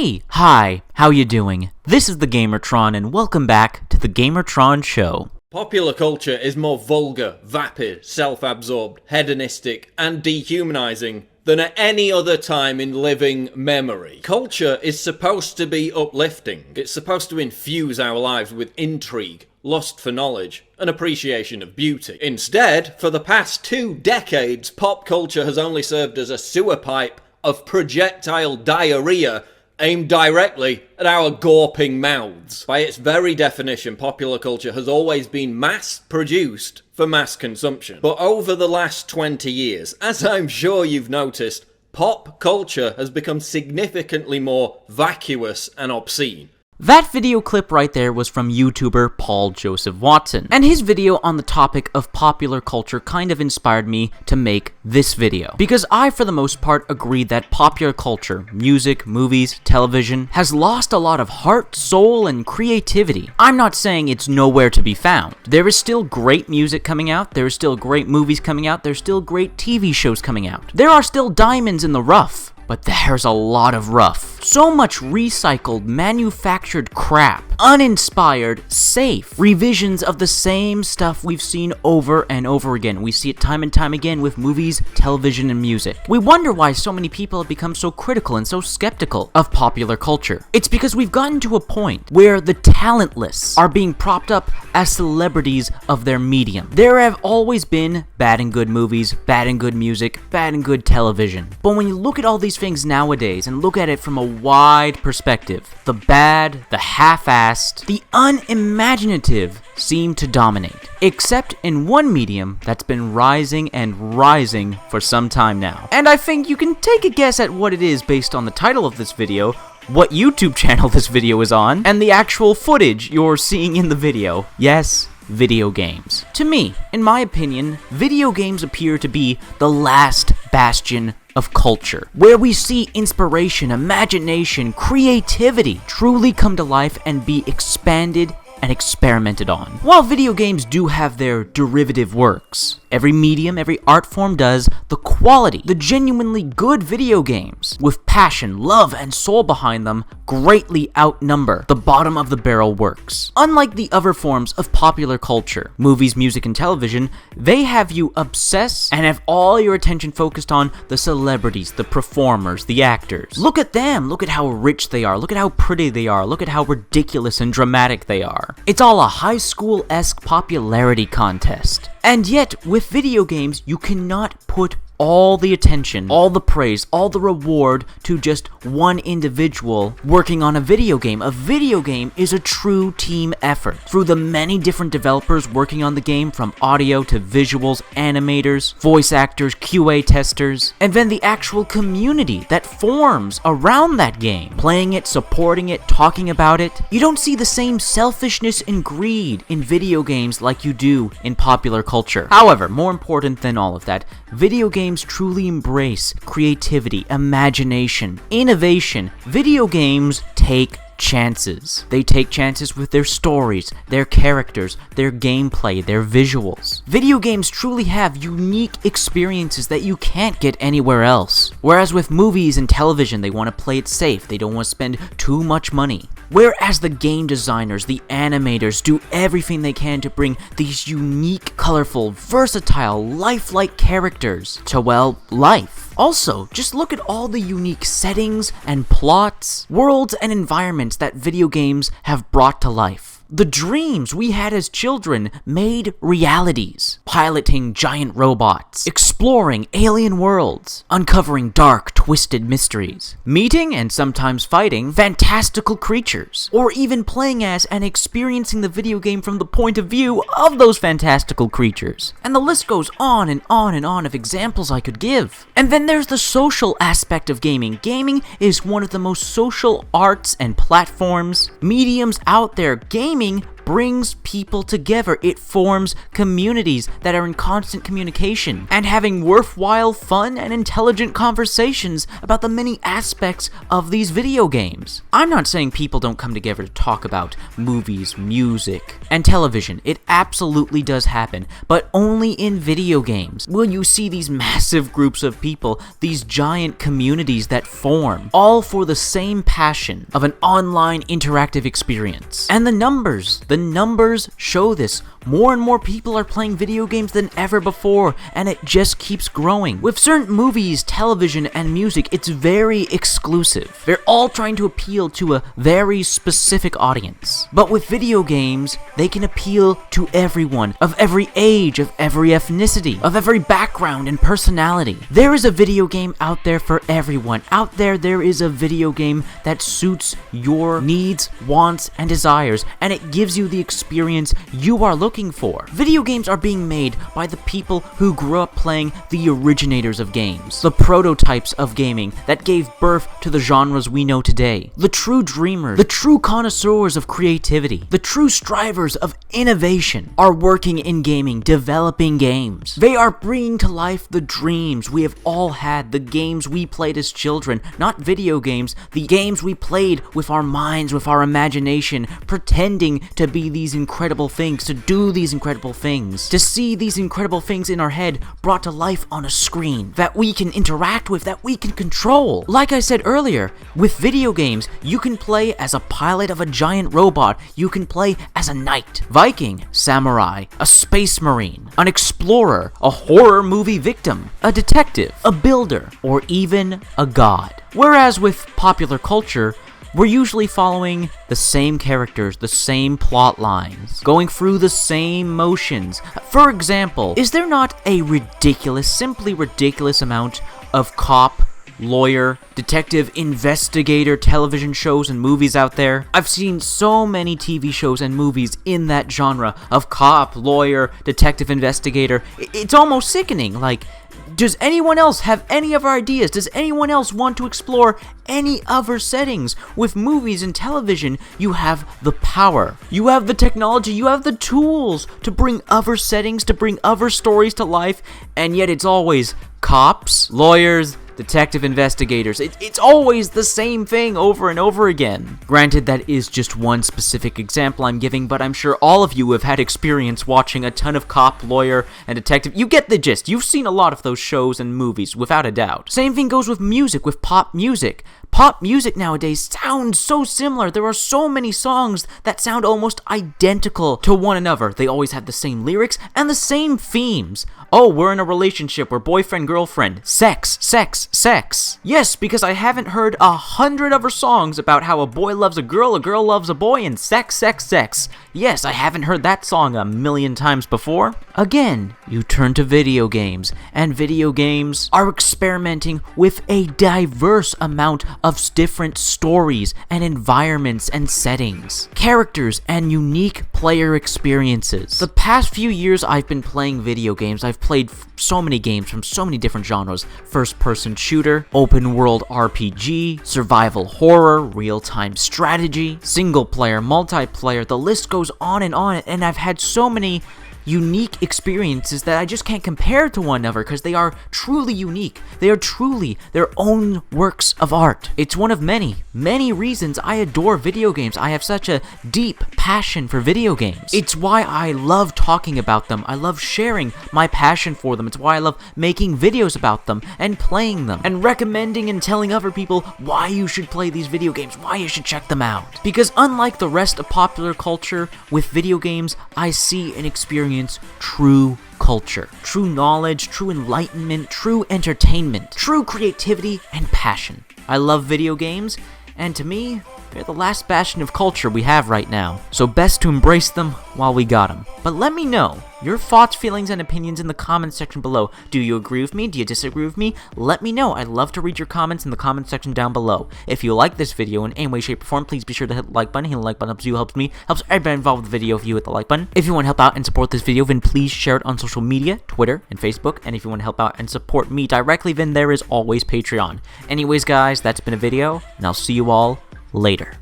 Hey, hi, how you doing? This is the Gamertron and welcome back to the Gamertron Show. Popular culture is more vulgar, vapid, self-absorbed, hedonistic, and dehumanizing than at any other time in living memory. Culture is supposed to be uplifting. It's supposed to infuse our lives with intrigue, lust for knowledge, and appreciation of beauty. Instead, for the past 2 decades, pop culture has only served as a sewer pipe of projectile diarrhea aimed directly at our gawping mouths. By its very definition, popular culture has always been mass-produced for mass consumption. But over the last 20 years, as I'm sure you've noticed, pop culture has become significantly more vacuous and obscene. That video clip right there was from YouTuber Paul Joseph Watson, and his video on the topic of popular culture kind of inspired me to make this video. Because I, for the most part, agree that popular culture, music, movies, television, has lost a lot of heart, soul, and creativity. I'm not saying it's nowhere to be found. There is still great music coming out, there is still great movies coming out, there's still great TV shows coming out. There are still diamonds in the rough. But there's a lot of rough. So much recycled, manufactured crap. Uninspired, safe revisions of the same stuff we've seen over and over again. We see it time and time again with movies, television, and music. We wonder why so many people have become so critical and so skeptical of popular culture. It's because we've gotten to a point where the talentless are being propped up as celebrities of their medium. There have always been bad and good movies, bad and good music, bad and good television. But when you look at all these things nowadays and look at it from a wide perspective, the bad, the half-assed, the unimaginative seem to dominate, except in one medium that's been rising and rising for some time now. And I think you can take a guess at what it is based on the title of this video, what YouTube channel this video is on, and the actual footage you're seeing in the video. Yes, video games. To me, in my opinion, video games appear to be the last bastion of culture, where we see inspiration, imagination, creativity truly come to life and be expanded and experimented on. While video games do have their derivative works, every medium, every art form does, the quality, the genuinely good video games, with passion, love, and soul behind them, greatly outnumber the bottom of the barrel works. Unlike the other forms of popular culture, movies, music, and television, they have you obsess and have all your attention focused on the celebrities, the performers, the actors. Look at them, look at how rich they are, look at how pretty they are, look at how ridiculous and dramatic they are. It's all a high school-esque popularity contest. And yet, with video games, you cannot put all the attention, all the praise, all the reward to just one individual working on a video game. A video game is a true team effort. Through the many different developers working on the game, from audio to visuals, animators, voice actors, QA testers, and then the actual community that forms around that game, playing it, supporting it, talking about it. You don't see the same selfishness and greed in video games like you do in popular culture. However, more important than all of that, video games truly embrace creativity, imagination, innovation. Video games take chances. They take chances with their stories, their characters, their gameplay, their visuals. Video games truly have unique experiences that you can't get anywhere else. Whereas with movies and television, they want to play it safe. They don't want to spend too much money. Whereas the game designers, the animators, do everything they can to bring these unique, colorful, versatile, lifelike characters to, well, life. Also, just look at all the unique settings and plots, worlds and environments that video games have brought to life. The dreams we had as children made realities. Piloting giant robots, exploring alien worlds, uncovering dark, twisted mysteries, meeting and sometimes fighting fantastical creatures, or even playing as and experiencing the video game from the point of view of those fantastical creatures. And the list goes on and on and on of examples I could give. And then there's the social aspect of gaming. Gaming is one of the most social arts and platforms, mediums out there. Gaming brings people together. It forms communities that are in constant communication and having worthwhile, fun, and intelligent conversations about the many aspects of these video games. I'm not saying people don't come together to talk about movies, music, and television. It absolutely does happen, but only in video games will you see these massive groups of people, these giant communities that form, all for the same passion of an online interactive experience. And the numbers show this. More and more people are playing video games than ever before, and it just keeps growing. With certain movies, television, and music, it's very exclusive. They're all trying to appeal to a very specific audience. But with video games, they can appeal to everyone, of every age, of every ethnicity, of every background and personality. There is a video game out there for everyone. Out there is a video game that suits your needs, wants, and desires, and it gives you the experience you are looking for. Video games are being made by the people who grew up playing the originators of games, the prototypes of gaming that gave birth to the genres we know today, the true dreamers, the true connoisseurs of creativity, the true strivers of innovation are working in gaming, developing games. They are bringing to life the dreams we have all had, the games we played as children, not video games, the games we played with our minds, with our imagination, pretending to be these incredible things, to do these incredible things, to see these incredible things in our head brought to life on a screen that we can interact with, that we can control. Like I said earlier, with video games, you can play as a pilot of a giant robot, you can play as a knight, Viking, samurai, a space marine, an explorer, a horror movie victim, a detective, a builder, or even a god. Whereas with popular culture, we're usually following the same characters, the same plot lines, going through the same motions. For example, is there not a simply ridiculous amount of cop, lawyer, detective, investigator television shows and movies out there? I've seen so many TV shows and movies in that genre of cop, lawyer, detective, investigator. It's almost sickening. Like, does anyone else have any other ideas? Does anyone else want to explore any other settings? With movies and television, you have the power, you have the technology, you have the tools to bring other settings, to bring other stories to life, and yet it's always cops, lawyers, detective investigators. It's always the same thing over and over again. Granted, that is just one specific example I'm giving, but I'm sure all of you have had experience watching a ton of cop, lawyer, and detective. You get the gist. You've seen a lot of those shows and movies, without a doubt. Same thing goes with music, with pop music. Pop music nowadays sounds so similar. There are so many songs that sound almost identical to one another. They always have the same lyrics and the same themes. Oh, we're in a relationship, we're boyfriend, girlfriend, sex, sex, sex. Yes, because I haven't heard 100 other songs about how a boy loves a girl loves a boy, and sex, sex, sex. Yes, I haven't heard that song 1,000,000 times before. Again, you turn to video games, and video games are experimenting with a diverse amount of different stories and environments and settings, characters and unique player experiences. The past few years I've been playing video games. I've played so many games from so many different genres: first-person shooter, open-world RPG, survival horror, real-time strategy, single-player, multiplayer. The list goes on, and I've had so many unique experiences that I just can't compare to one another because they are truly unique. They are truly their own works of art. It's one of many, many reasons I adore video games. I have such a deep passion for video games. It's why I love talking about them. I love sharing my passion for them. It's why I love making videos about them and playing them and recommending and telling other people why you should play these video games, why you should check them out. Because unlike the rest of popular culture, with video games, I see and experience true culture, true knowledge, true enlightenment, true entertainment, true creativity and passion. I love video games, and to me, they're the last bastion of culture we have right now. So best to embrace them while we got them. But let me know your thoughts, feelings, and opinions in the comments section below. Do you agree with me? Do you disagree with me? Let me know. I'd love to read your comments in the comment section down below. If you like this video in any way, shape, or form, please be sure to hit the like button. Hitting the like button helps you, helps me, helps everybody involved with the video if you hit the like button. If you want to help out and support this video, then please share it on social media, Twitter, and Facebook. And if you want to help out and support me directly, then there is always Patreon. Anyways, guys, that's been a video, and I'll see you all later.